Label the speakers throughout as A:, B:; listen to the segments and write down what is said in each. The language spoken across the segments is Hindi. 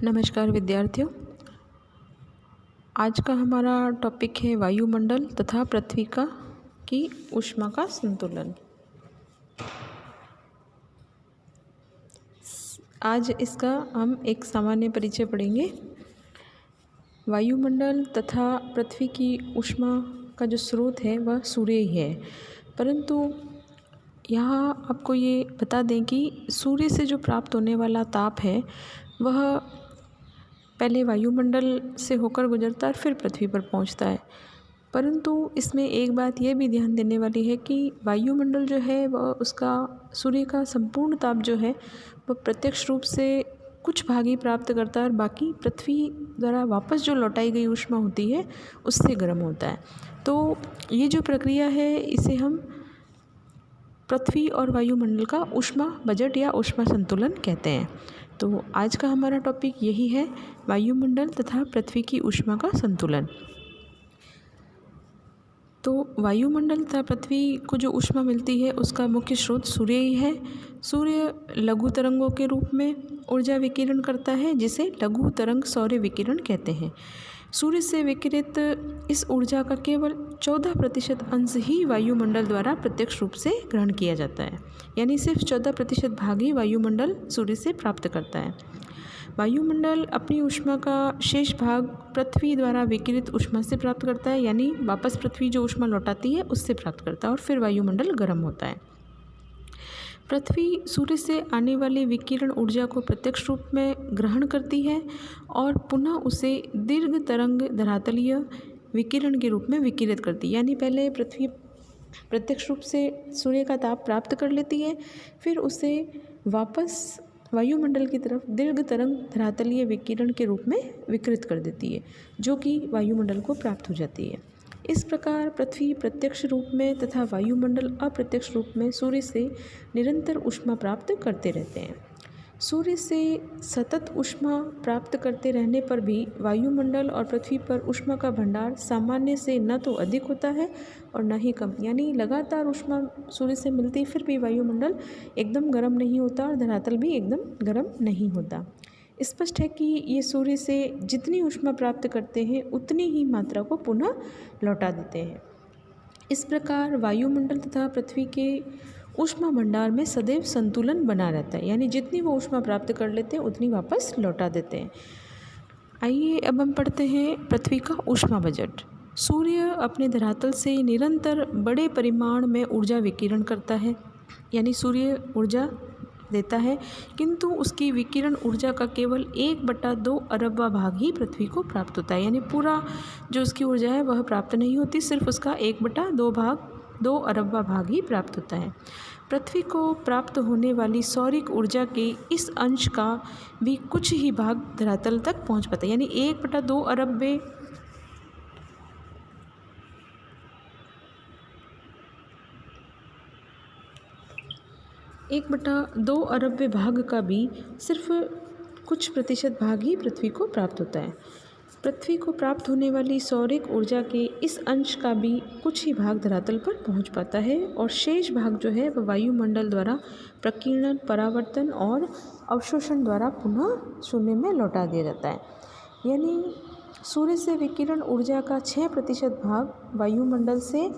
A: नमस्कार विद्यार्थियों। आज का हमारा टॉपिक है वायुमंडल तथा पृथ्वी की ऊष्मा का संतुलन। आज इसका हम एक सामान्य परिचय पढ़ेंगे। वायुमंडल तथा पृथ्वी की ऊष्मा का जो स्रोत है वह सूर्य ही है, परंतु यहाँ आपको ये बता दें कि सूर्य से जो प्राप्त होने वाला ताप है वह पहले वायुमंडल से होकर गुजरता है और फिर पृथ्वी पर पहुंचता है। परंतु इसमें एक बात यह भी ध्यान देने वाली है कि वायुमंडल जो है वह उसका सूर्य का संपूर्ण ताप जो है वह प्रत्यक्ष रूप से कुछ भाग ही प्राप्त करता है और बाकी पृथ्वी द्वारा वापस जो लौटाई गई ऊष्मा होती है उससे गर्म होता है। तो ये जो प्रक्रिया है इसे हम पृथ्वी और वायुमंडल का ऊष्मा बजट या ऊष्मा संतुलन कहते हैं। तो आज का हमारा टॉपिक यही है, वायुमंडल तथा पृथ्वी की ऊष्मा का संतुलन। तो वायुमंडल तथा पृथ्वी को जो ऊष्मा मिलती है उसका मुख्य स्रोत सूर्य ही है। सूर्य लघु तरंगों के रूप में ऊर्जा विकिरण करता है, जिसे लघु तरंग सौर्य विकिरण कहते हैं। सूर्य से विकिरित इस ऊर्जा का केवल 14% अंश ही वायुमंडल द्वारा प्रत्यक्ष रूप से ग्रहण किया जाता है, यानी सिर्फ 14% भाग ही वायुमंडल सूर्य से प्राप्त करता है। वायुमंडल अपनी ऊष्मा का शेष भाग पृथ्वी द्वारा विकिरित ऊष्मा से प्राप्त करता है, यानी वापस पृथ्वी जो ऊष्मा लौटाती है उससे प्राप्त करता है और फिर वायुमंडल गर्म होता है। पृथ्वी सूर्य से आने वाली विकिरण ऊर्जा को प्रत्यक्ष रूप में ग्रहण करती है और पुनः उसे दीर्घ तरंग धरातलीय विकिरण के रूप में विकिरित करती है। यानी पहले पृथ्वी प्रत्यक्ष रूप से सूर्य का ताप प्राप्त कर लेती है, फिर उसे वापस वायुमंडल की तरफ दीर्घ तरंग धरातलीय विकिरण के रूप में विकृत कर देती है, जो कि वायुमंडल को प्राप्त हो जाती है। इस प्रकार पृथ्वी प्रत्यक्ष रूप में तथा वायुमंडल अप्रत्यक्ष रूप में सूर्य से निरंतर ऊष्मा प्राप्त करते रहते हैं। सूर्य से सतत ऊष्मा प्राप्त करते रहने पर भी वायुमंडल और पृथ्वी पर ऊष्मा का भंडार सामान्य से न तो अधिक होता है और न ही कम, यानी लगातार ऊष्मा सूर्य से मिलती फिर भी वायुमंडल एकदम गर्म नहीं होता और धरातल भी एकदम गर्म नहीं होता। स्पष्ट है कि ये सूर्य से जितनी ऊष्मा प्राप्त करते हैं उतनी ही मात्रा को पुनः लौटा देते हैं। इस प्रकार वायुमंडल तथा पृथ्वी के ऊष्मा भंडार में सदैव संतुलन बना रहता है, यानी जितनी वो ऊष्मा प्राप्त कर लेते हैं उतनी वापस लौटा देते हैं। आइए अब हम पढ़ते हैं पृथ्वी का ऊष्मा बजट। सूर्य अपने धरातल से निरंतर बड़े परिमाण में ऊर्जा विकिरण करता है, यानी सूर्य ऊर्जा देता है, किंतु उसकी विकिरण ऊर्जा का केवल 1/2 अरबवा भाग ही पृथ्वी को प्राप्त होता है। यानी पूरा जो उसकी ऊर्जा है वह प्राप्त नहीं होती, सिर्फ उसका 1/2 अरबवा भाग ही प्राप्त होता है। पृथ्वी को प्राप्त होने वाली सौरिक ऊर्जा के इस अंश का भी कुछ ही भाग धरातल तक पहुंच पाता है, यानी 1/2 अरब में 1/2 अरब भाग का भी सिर्फ कुछ प्रतिशत भाग ही पृथ्वी को प्राप्त होता है। पृथ्वी को प्राप्त होने वाली सौरिक ऊर्जा के इस अंश का भी कुछ ही भाग धरातल पर पहुंच पाता है और शेष भाग जो है वह वायुमंडल द्वारा प्रकीर्णन, परावर्तन और अवशोषण द्वारा पुनः शून्य में लौटा दिया जाता है। यानी सूर्य से विकिरण ऊर्जा का 6% भाग वायुमंडल से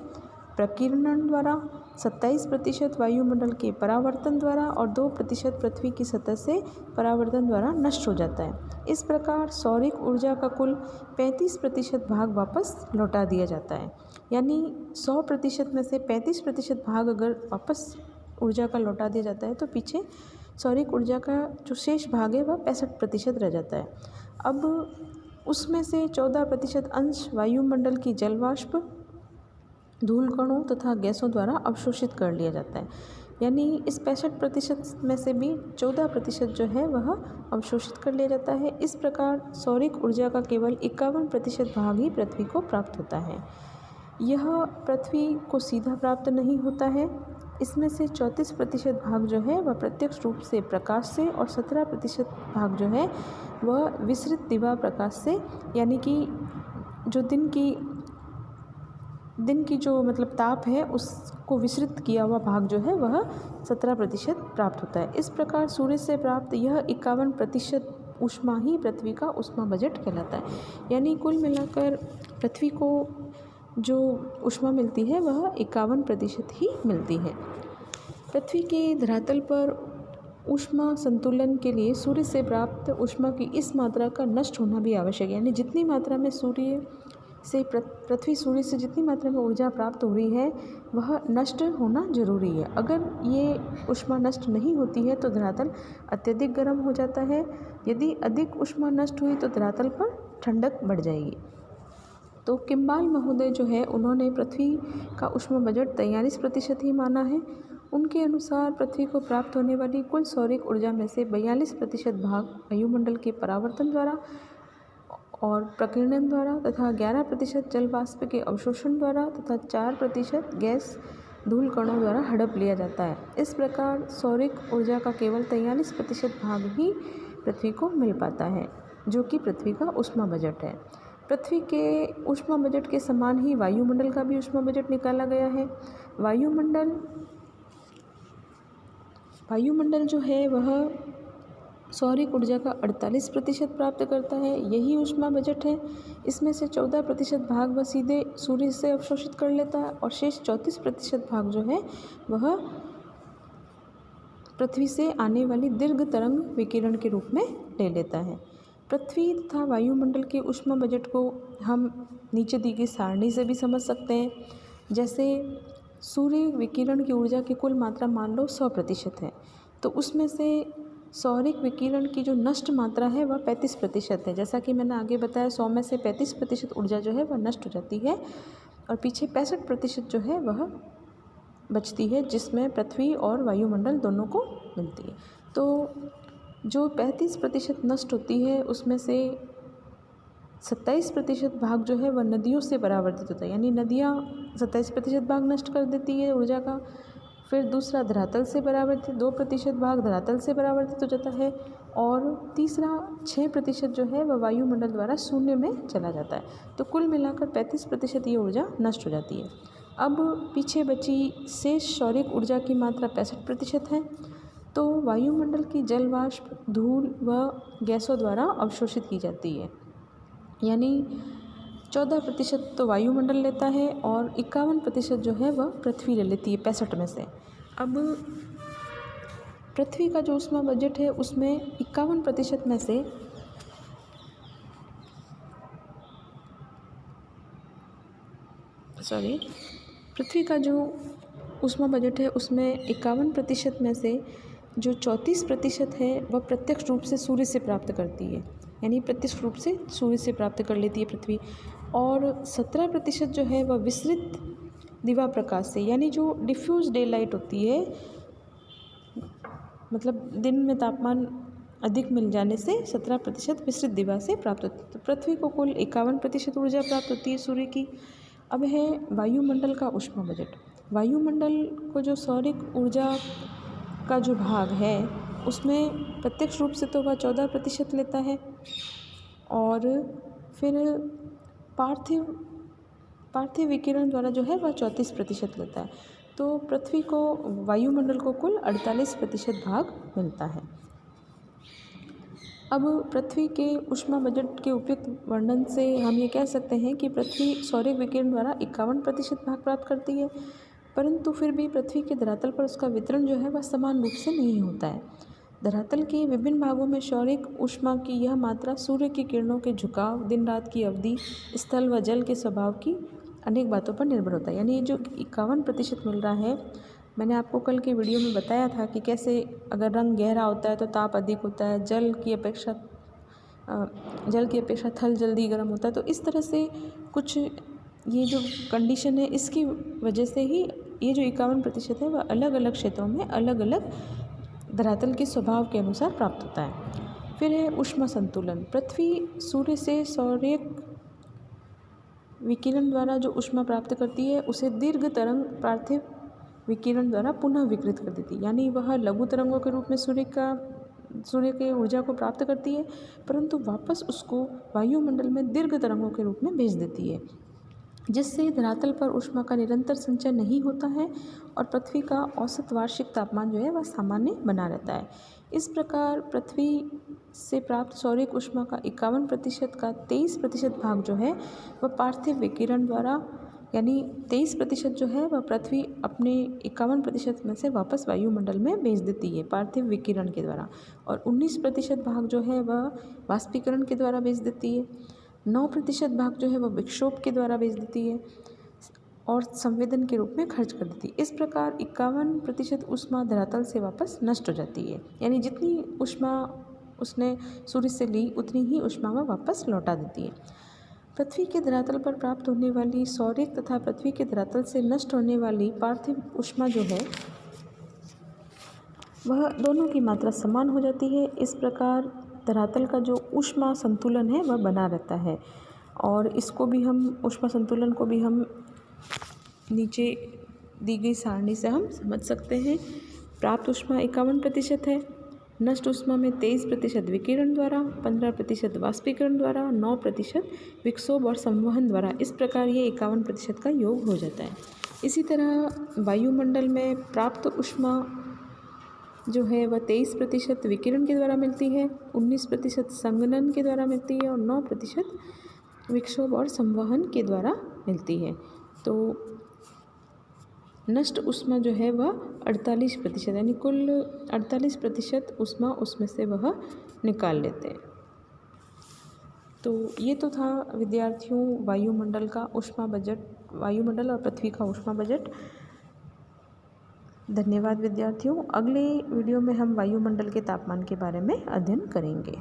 A: प्रकीर्णन द्वारा, 27% वायुमंडल के परावर्तन द्वारा और 2% पृथ्वी की सतह से परावर्तन द्वारा नष्ट हो जाता है। इस प्रकार सौरिक ऊर्जा का कुल 35% भाग वापस लौटा दिया जाता है। यानी 100% में से 35% भाग अगर वापस ऊर्जा का लौटा दिया जाता है तो पीछे सौरिक ऊर्जा का जो शेष भाग है वह 65% रह जाता है। अब उसमें से 14% अंश वायुमंडल की जलवाष्प, धूल कणों तथा गैसों द्वारा अवशोषित कर लिया जाता है। यानी इस 65% में से भी 14% जो है वह अवशोषित कर लिया जाता है। इस प्रकार सौरिक ऊर्जा का केवल 51% भाग ही पृथ्वी को प्राप्त होता है। यह पृथ्वी को सीधा प्राप्त नहीं होता है। इसमें से 34% भाग जो है वह प्रत्यक्ष रूप से प्रकाश से और 17% भाग जो है वह विसरित दिवा प्रकाश से, यानी कि जो दिन की जो ताप है उसको विसरित किया हुआ भाग जो है वह 17% प्राप्त होता है। इस प्रकार सूर्य से प्राप्त यह 51% ऊष्मा ही पृथ्वी का ऊष्मा बजट कहलाता है। यानी कुल मिलाकर पृथ्वी को जो ऊष्मा मिलती है वह 51% ही मिलती है। पृथ्वी के धरातल पर ऊष्मा संतुलन के लिए सूर्य से प्राप्त ऊष्मा की इस मात्रा का नष्ट होना भी आवश्यक है। यानी जितनी मात्रा में पृथ्वी सूर्य से जितनी मात्रा में ऊर्जा प्राप्त हो रही है वह नष्ट होना जरूरी है। अगर ये ऊष्मा नष्ट नहीं होती है तो धरातल अत्यधिक गर्म हो जाता है। यदि अधिक ऊष्मा नष्ट हुई तो धरातल पर ठंडक बढ़ जाएगी। तो किम्बाल महोदय जो है उन्होंने पृथ्वी का ऊष्मा बजट 43% ही माना है। उनके अनुसार पृथ्वी को प्राप्त होने वाली कुल सौरिक ऊर्जा में से 42% भाग वायुमंडल के परावर्तन द्वारा और प्रकीर्णन द्वारा तथा 11% जल वाष्प के अवशोषण द्वारा तथा 4% गैस धूल कणों द्वारा हड़प लिया जाता है। इस प्रकार सौरिक ऊर्जा का केवल 43% भाग ही पृथ्वी को मिल पाता है, जो कि पृथ्वी का ऊष्मा बजट है। पृथ्वी के ऊष्मा बजट के समान ही वायुमंडल का भी ऊष्मा बजट निकाला गया है। वायुमंडल जो है वह सौरिक ऊर्जा का 48% प्राप्त करता है, यही ऊष्मा बजट है। इसमें से 14% भाग वह सीधे सूर्य से अवशोषित कर लेता है और शेष 34% भाग जो है वह पृथ्वी से आने वाली दीर्घ तरंग विकिरण के रूप में ले लेता है। पृथ्वी तथा वायुमंडल के ऊष्मा बजट को हम नीचे दी गई सारणी से भी समझ सकते हैं। जैसे सूर्य विकिरण की ऊर्जा की कुल मात्रा मान लो 100% है, तो उसमें से सौरिक विकिरण की जो नष्ट मात्रा है वह 35% है। जैसा कि मैंने आगे बताया 100 में से 35% ऊर्जा जो है वह नष्ट हो जाती है और पीछे 65% जो है वह बचती है, जिसमें पृथ्वी और वायुमंडल दोनों को मिलती है। तो जो 35% नष्ट होती है उसमें से 27% भाग जो है वह नदियों से परावर्तित होता है। यानी नदियाँ 27% भाग नष्ट कर देती है ऊर्जा का। फिर दूसरा धरातल से परावर्तित 2% भाग धरातल से परावर्तित हो जाता है और तीसरा 6% जो है वह वायुमंडल द्वारा शून्य में चला जाता है। तो कुल मिलाकर 35% ये ऊर्जा नष्ट हो जाती है। अब पीछे बची शेष सौरिक ऊर्जा की मात्रा 65% है। तो वायुमंडल की जल वाष्प, धूल व गैसों द्वारा अवशोषित की जाती है। यानी 14% तो वायुमंडल लेता है और 51% जो है वह पृथ्वी ले लेती है 65 में से। अब पृथ्वी का जो ऊष्मा बजट है उसमें 51% में से पृथ्वी का जो ऊष्मा बजट है उसमें 51% में से जो 34% है वह प्रत्यक्ष रूप से सूर्य से प्राप्त करती है। यानी प्रत्यक्ष रूप से सूर्य से प्राप्त कर लेती है पृथ्वी। और 17% जो है वह विसरित दिवा प्रकाश से, यानी जो डिफ्यूज डे लाइट होती है, मतलब दिन में तापमान अधिक मिल जाने से 17% विसरित दिवा से प्राप्त होती है। तो पृथ्वी को कुल 51% ऊर्जा प्राप्त होती है सूर्य की। अब है वायुमंडल का ऊष्मा बजट। वायुमंडल को जो सौरिक ऊर्जा का जो भाग है उसमें प्रत्यक्ष रूप से तो वह 14% लेता है और फिर पार्थिव विकिरण द्वारा जो है वह 34% लेता है। तो पृथ्वी को वायुमंडल को कुल 48% भाग मिलता है। अब पृथ्वी के ऊष्मा बजट के उपयुक्त वर्णन से हम ये कह सकते हैं कि पृथ्वी सौरिक विकिरण द्वारा 51% भाग प्राप्त करती है, परंतु फिर भी पृथ्वी के धरातल पर उसका वितरण जो है वह समान रूप से नहीं होता है। धरातल के विभिन्न भागों में सौरिक ऊष्मा की यह मात्रा सूर्य की किरणों के झुकाव, दिन रात की अवधि, स्थल व जल के स्वभाव की अनेक बातों पर निर्भर होता है। यानी ये जो 51% मिल रहा है, मैंने आपको कल के वीडियो में बताया था कि कैसे अगर रंग गहरा होता है तो ताप अधिक होता है, जल की अपेक्षा थल जल्दी गर्म होता है। तो इस तरह से कुछ ये जो कंडीशन है इसकी वजह से ही ये जो 51% है वह अलग अलग क्षेत्रों में अलग अलग धरातल के स्वभाव के अनुसार प्राप्त होता है। फिर है ऊष्मा संतुलन। पृथ्वी सूर्य से सौरिक विकिरण द्वारा जो ऊष्मा प्राप्त करती है उसे दीर्घ तरंग पार्थिव विकिरण द्वारा पुनः विकृत कर देती है। यानी वह लघु तरंगों के रूप में सूर्य के ऊर्जा को प्राप्त करती है, परंतु वापस उसको वायुमंडल में दीर्घ तरंगों के रूप में भेज देती है, जिससे धरातल पर ऊष्मा का निरंतर संचय नहीं होता है और पृथ्वी का औसत वार्षिक तापमान जो है वह सामान्य बना रहता है। इस प्रकार पृथ्वी से प्राप्त सौरिक ऊष्मा का 51% का 23% भाग जो है वह पार्थिव विकिरण द्वारा, यानी 23% जो है वह पृथ्वी अपने 51% में से वापस वायुमंडल में भेज देती है पार्थिव विकिरण के द्वारा, और 19% भाग जो है वह वाष्पीकरण के द्वारा भेज देती है। 9% भाग जो है वह विक्षोभ के द्वारा भेज देती है और संवेदन के रूप में खर्च कर देती है। इस प्रकार 51% ऊष्मा धरातल से वापस नष्ट हो जाती है, यानी जितनी ऊष्मा उसने सूर्य से ली उतनी ही ऊष्मा वह वापस लौटा देती है। पृथ्वी के धरातल पर प्राप्त होने वाली सौरिक तथा पृथ्वी के धरातल से नष्ट होने वाली पार्थिव ऊष्मा जो है वह दोनों की मात्रा समान हो जाती है। इस प्रकार धरातल का जो ऊष्मा संतुलन है वह बना रहता है, और इसको भी हम ऊष्मा संतुलन को भी हम नीचे दी गई सारणी से हम समझ सकते हैं। प्राप्त ऊष्मा 51% है, नष्ट ऊष्मा में 23% विकिरण द्वारा, 15% वाष्पीकरण द्वारा, 9% विक्षोभ और संवहन द्वारा। इस प्रकार ये 51% का योग हो जाता है। इसी तरह वायुमंडल में प्राप्त ऊष्मा जो है वह 23% विकिरण के द्वारा मिलती है, 19% संघनन के द्वारा मिलती है और 9% विक्षोभ और संवहन के द्वारा मिलती है। तो नष्ट ऊष्मा जो है वह 48%, यानी कुल 48% ऊष्मा उसमें से वह निकाल लेते हैं। तो ये तो था विद्यार्थियों वायुमंडल का ऊष्मा बजट, वायुमंडल और पृथ्वी का ऊष्मा बजट। धन्यवाद विद्यार्थियों। अगले वीडियो में हम वायुमंडल के तापमान के बारे में अध्ययन करेंगे।